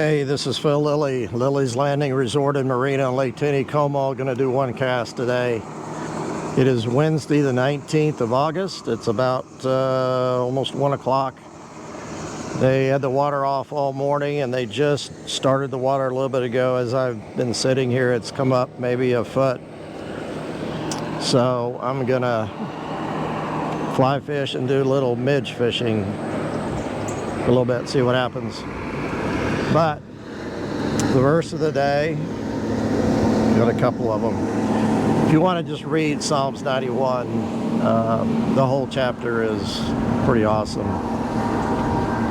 Hey, this is Phil Lilley, Lilley's Landing Resort and Marina on Lake Taneycomo. Going to do one cast today. It is Wednesday the 19th of August. It's about almost 1 o'clock. They had the water off all morning and they just started the water a little bit ago. As I've been sitting here, it's come up maybe a foot. So I'm going to fly fish and do a little midge fishing a little bit, see what happens. But the verse of the day, got a couple of them. If you want to just read Psalms 91, the whole chapter is pretty awesome.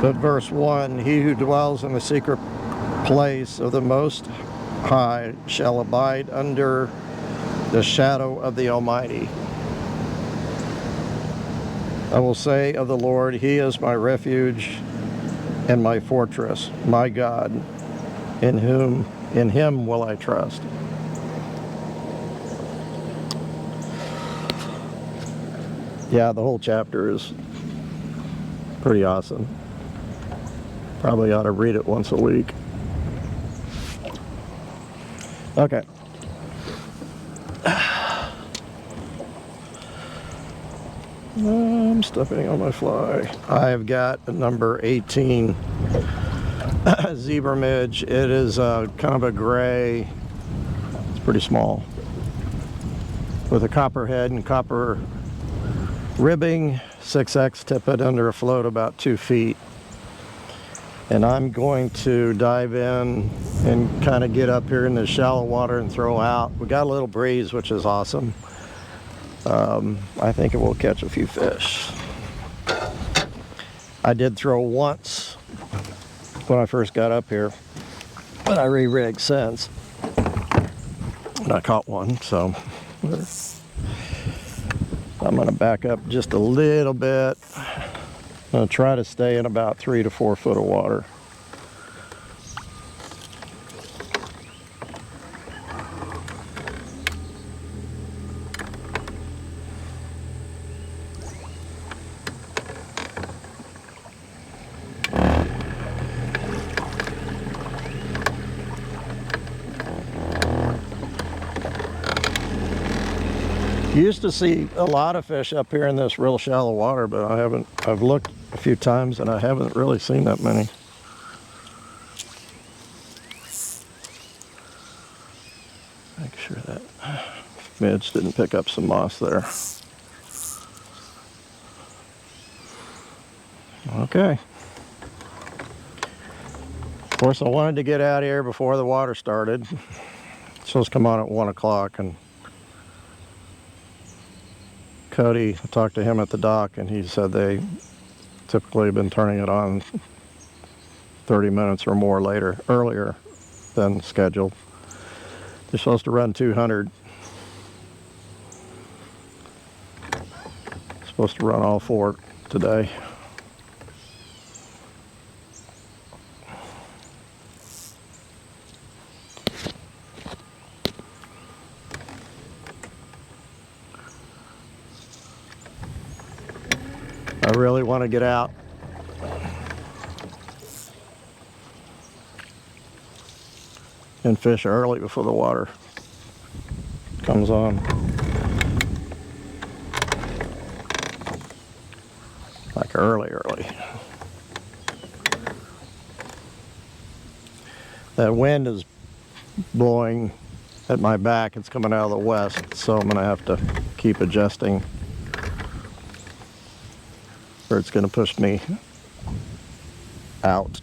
But verse 1, he who dwells in the secret place of the Most High shall abide under the shadow of the Almighty. I will say of the Lord, he is my refuge and my fortress, my God, in him will I trust. Yeah, the whole chapter is pretty awesome. Probably ought to read it once a week. Okay. I'm stepping on my fly. I've got a number 18 zebra midge. It is kind of a gray. It's pretty small, with a copper head and copper ribbing, 6X tippet under a float about 2 feet. And I'm going to dive in and kind of get up here in the shallow water and throw out. We got a little breeze, which is awesome. I think it will catch a few fish. I did throw once when I first got up here, but I re-rigged since, and I caught one. So I'm going to back up just a little bit. I'm going to try to stay in about 3 to 4 foot of water. Used to see a lot of fish up here in this real shallow water, but I've looked a few times and I haven't really seen that many. Make sure that midge didn't pick up some moss there. Okay. Of course, I wanted to get out of here before the water started. It's supposed to come on at 1 o'clock, and Cody, I talked to him at the dock, and he said they typically have been turning it on 30 minutes or more earlier than scheduled. They're supposed to run 200. Supposed to run all 4 today. I really want to get out. And fish early before the water comes on. Like early. That wind is blowing at my back. It's coming out of the west, so I'm going to have to keep adjusting, or it's going to push me out.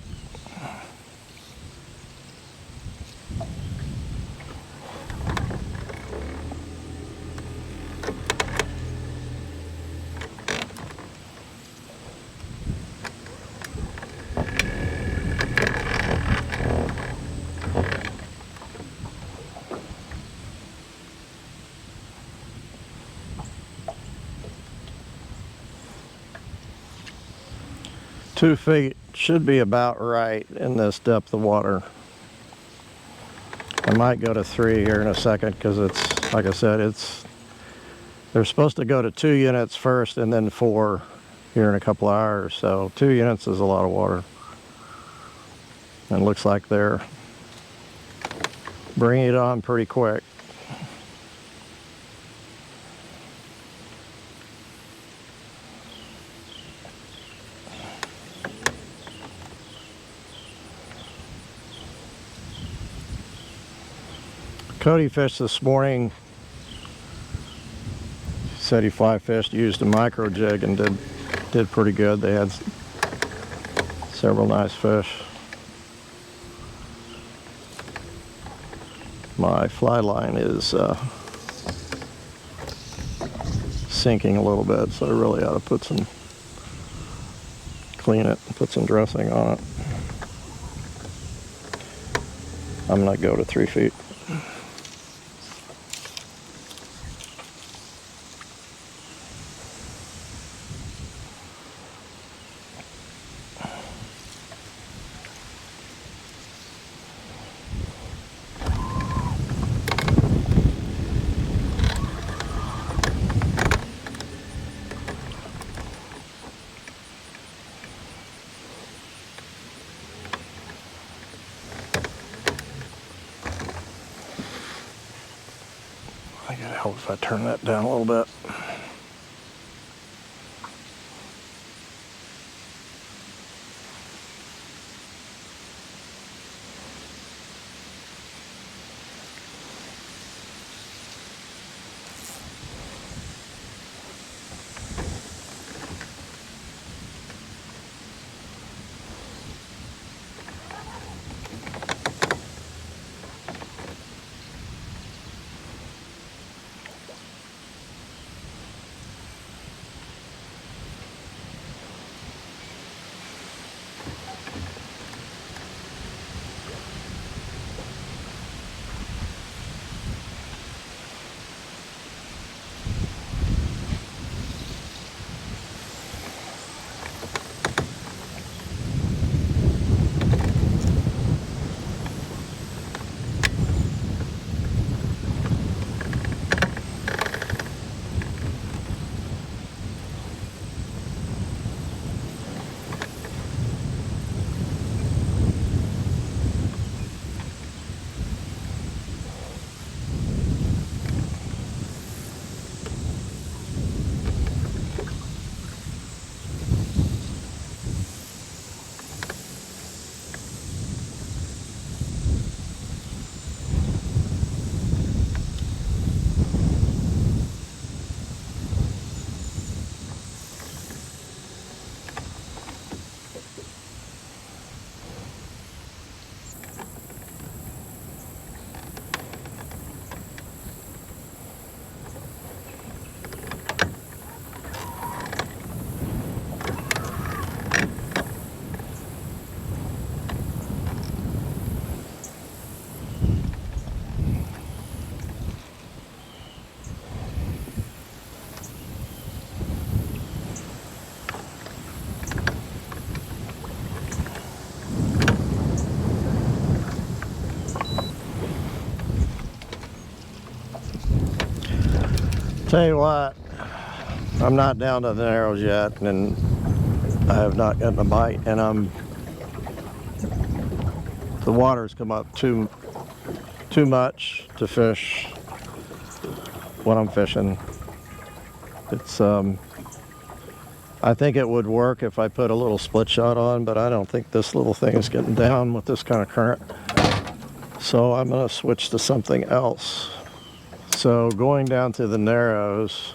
Two feet should be about right in this depth of water. I might go to 3 here in a second because it's, like I said, they're supposed to go to 2 units first and then 4 here in a couple hours. So 2 units is a lot of water. And it looks like they're bringing it on pretty quick. Cody fished this morning. He said he fly fished, used a micro jig, and did pretty good. They had several nice fish. My fly line is sinking a little bit, so I really ought to clean it and put some dressing on it. I'm gonna go to 3 feet. I gotta help if I turn that down a little bit. Tell you what, I'm not down to the narrows yet, and I have not gotten a bite, and the water's come up too much to fish when I'm fishing. It's I think it would work if I put a little split shot on, but I don't think this little thing is getting down with this kind of current. So I'm gonna switch to something else. So going down to the narrows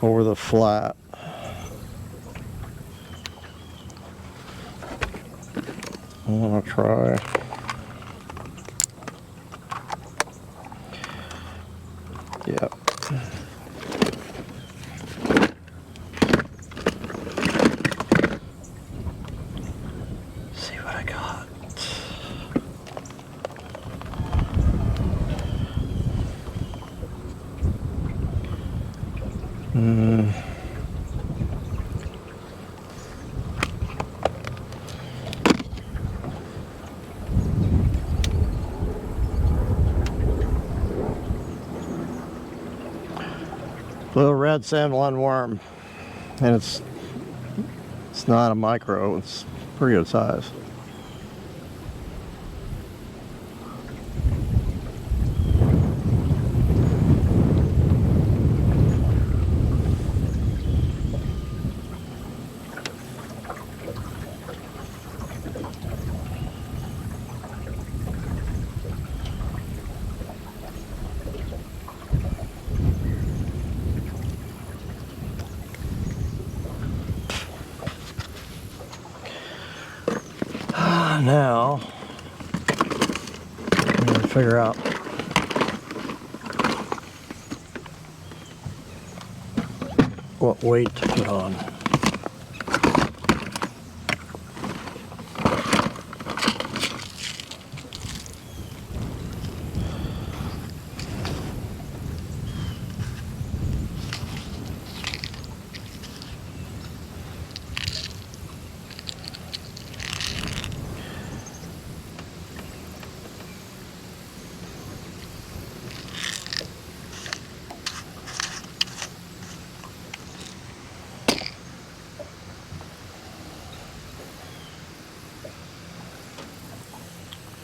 over the flat. I'm gonna try. Yep. See what I got. Little red sandline worm, and it's not a micro, it's pretty good size. Now, I'm going to figure out what weight to put on.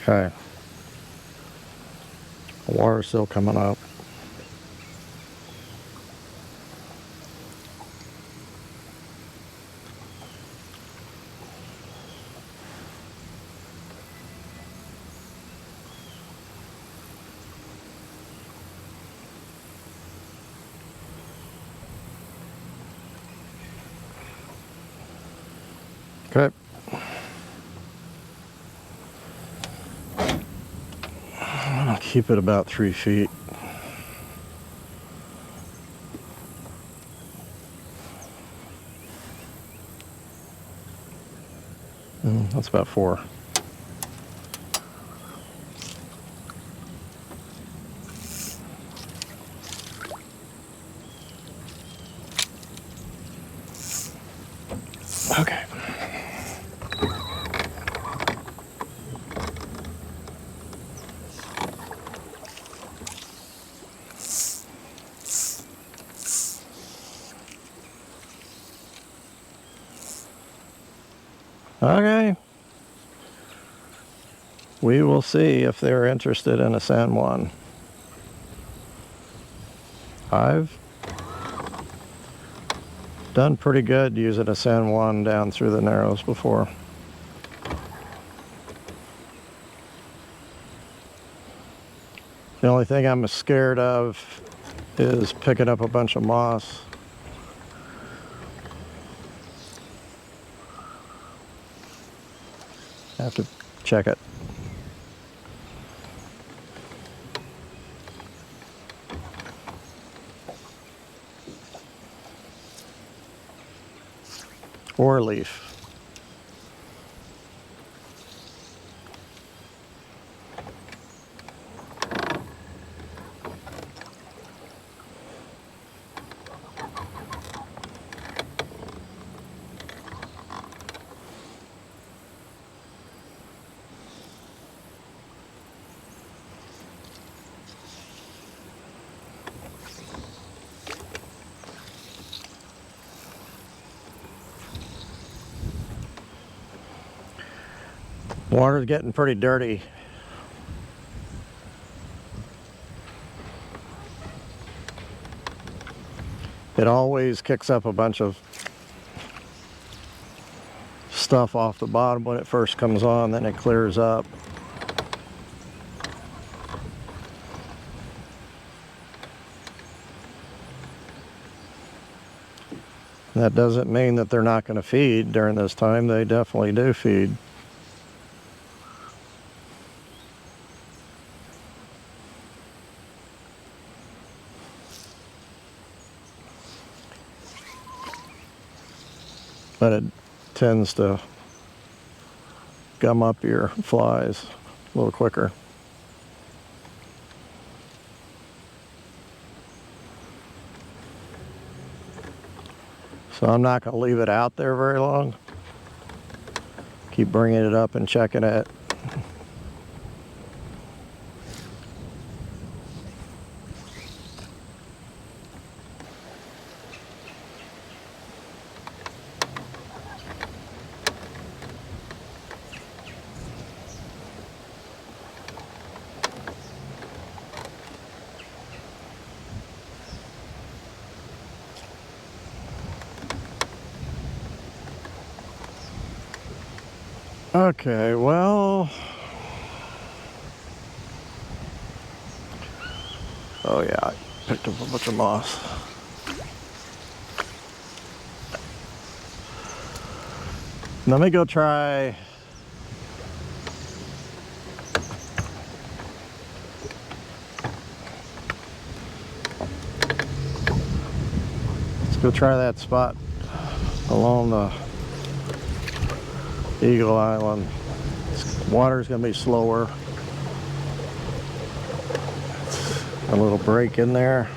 Okay, the water's still coming up. Okay. I'm gonna keep it about 3 feet. That's about 4. Okay. Okay. We will see if they're interested in a San Juan. I've done pretty good using a San Juan down through the Narrows before. The only thing I'm scared of is picking up a bunch of moss. I have to check it. Or leaf. Water's getting pretty dirty. It always kicks up a bunch of stuff off the bottom when it first comes on, then it clears up. That doesn't mean that they're not going to feed during this time. They definitely do feed. But it tends to gum up your flies a little quicker. So I'm not going to leave it out there very long. Keep bringing it up and checking it. Okay, well, oh yeah, I picked up a bunch of moss. Let me go try go try that spot along the Eagle Island. Water's gonna be slower. A little break in there.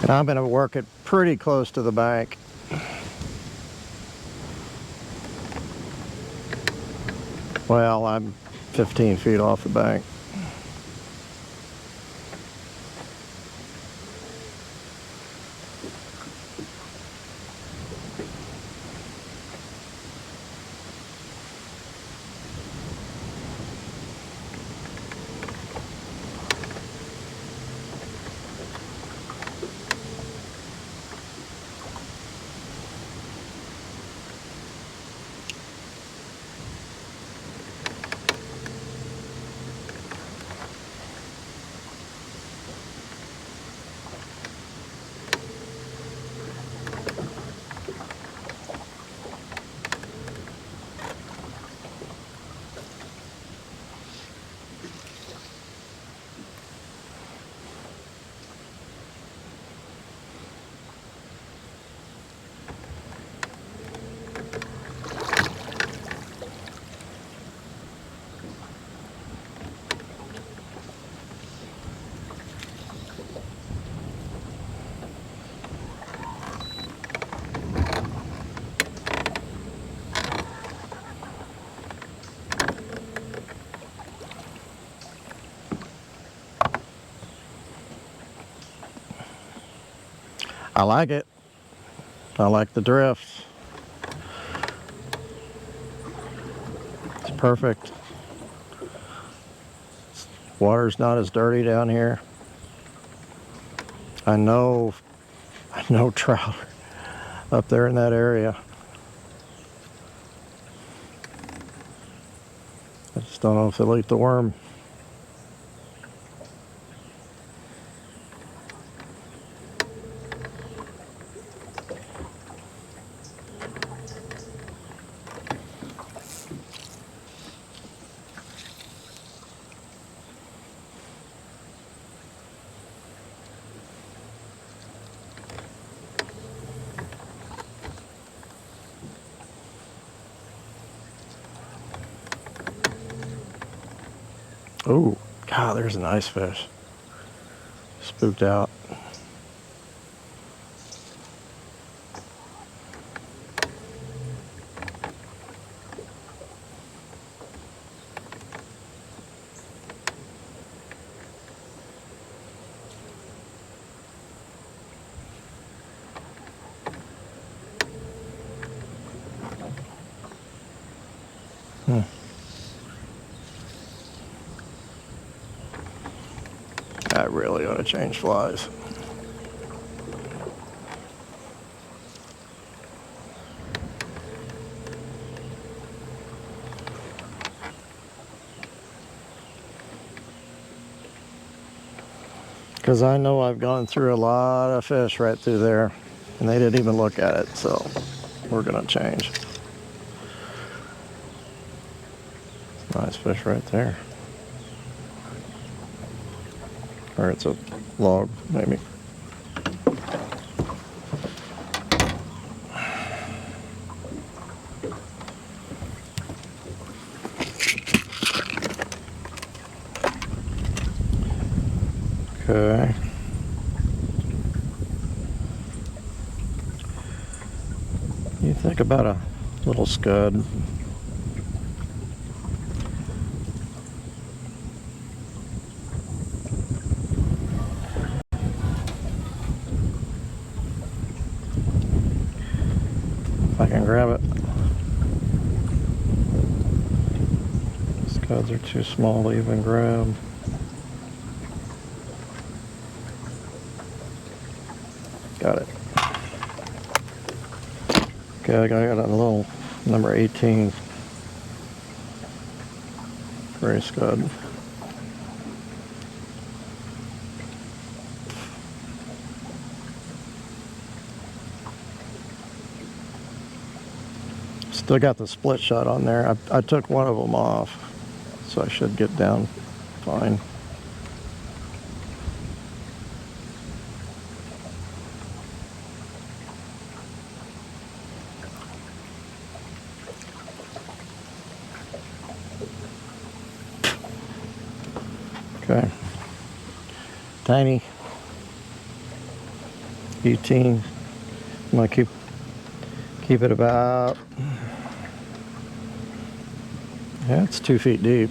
And I'm going to work it pretty close to the bank. Well, I'm 15 feet off the bank. I like it. I like the drift. It's perfect. Water's not as dirty down here. I know trout up there in that area. I just don't know if they'll eat the worm. Oh, God, there's a nice fish. Spooked out. I really ought to change flies. Because I know I've gone through a lot of fish right through there, and they didn't even look at it, so we're going to change. Nice fish right there. Or it's a log, maybe. Okay. You think about a little scud. If I can grab it. Scuds are too small to even grab. Got it. Okay, I got a little number 18 gray scud. Still got the split shot on there. I took one of them off, so I should get down fine. Okay. Tiny. 18. I'm gonna keep it about, yeah, it's 2 feet deep.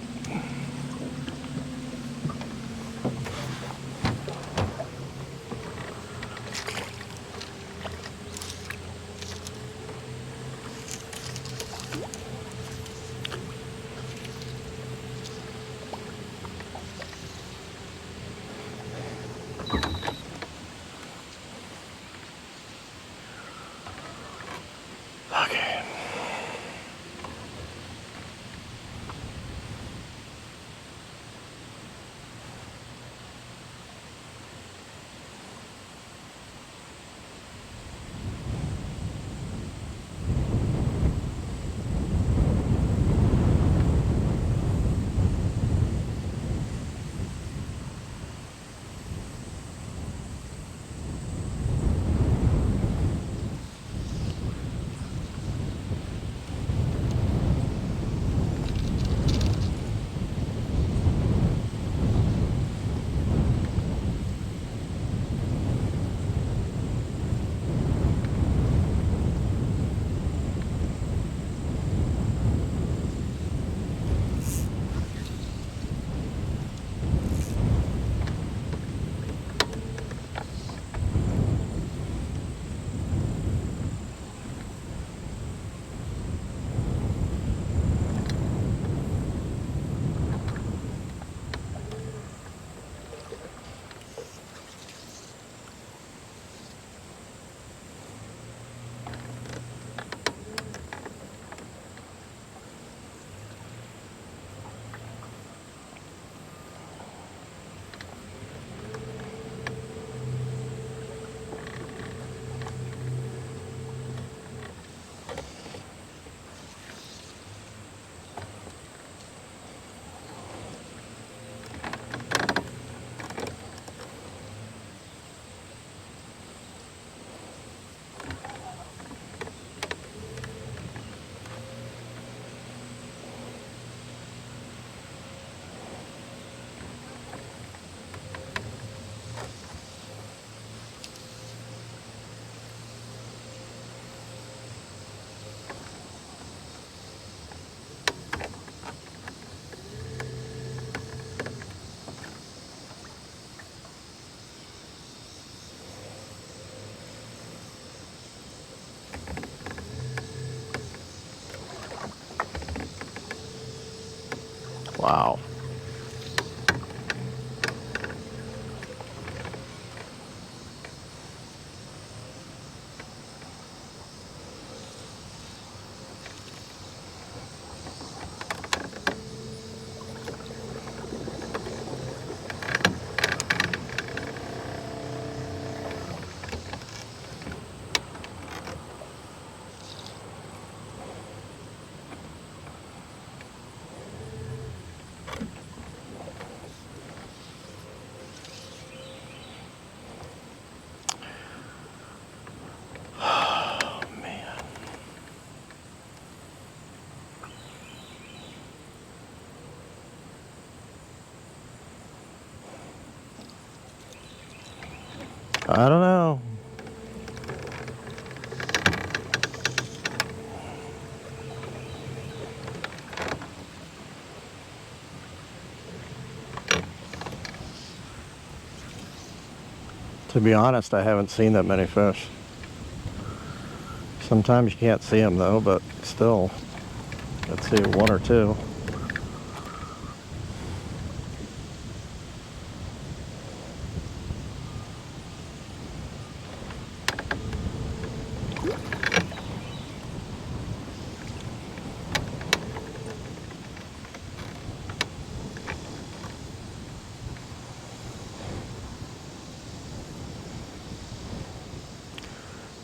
Okay. Wow. I don't know. To be honest, I haven't seen that many fish. Sometimes you can't see them though, but still, let's see, one or two.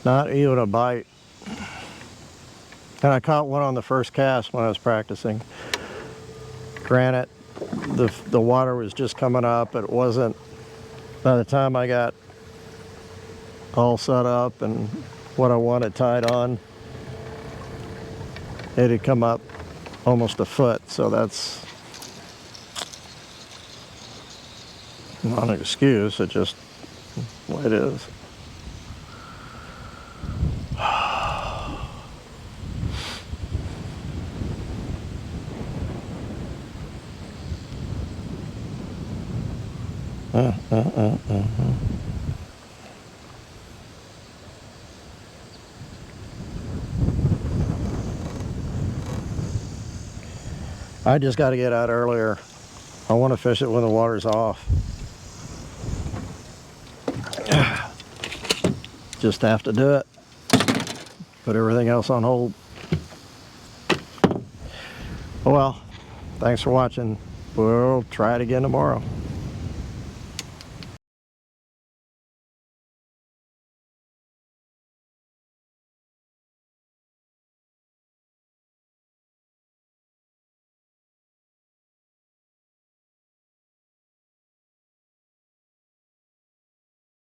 Not even a bite. And I caught one on the first cast when I was practicing. Granted, the water was just coming up. It wasn't, by the time I got all set up and what I wanted tied on, it had come up almost a foot. So that's not an excuse, it's just what it is. I just got to get out earlier. I want to fish it when the water's off. Just have to do it. Put everything else on hold. Oh well, thanks for watching. We'll try it again tomorrow.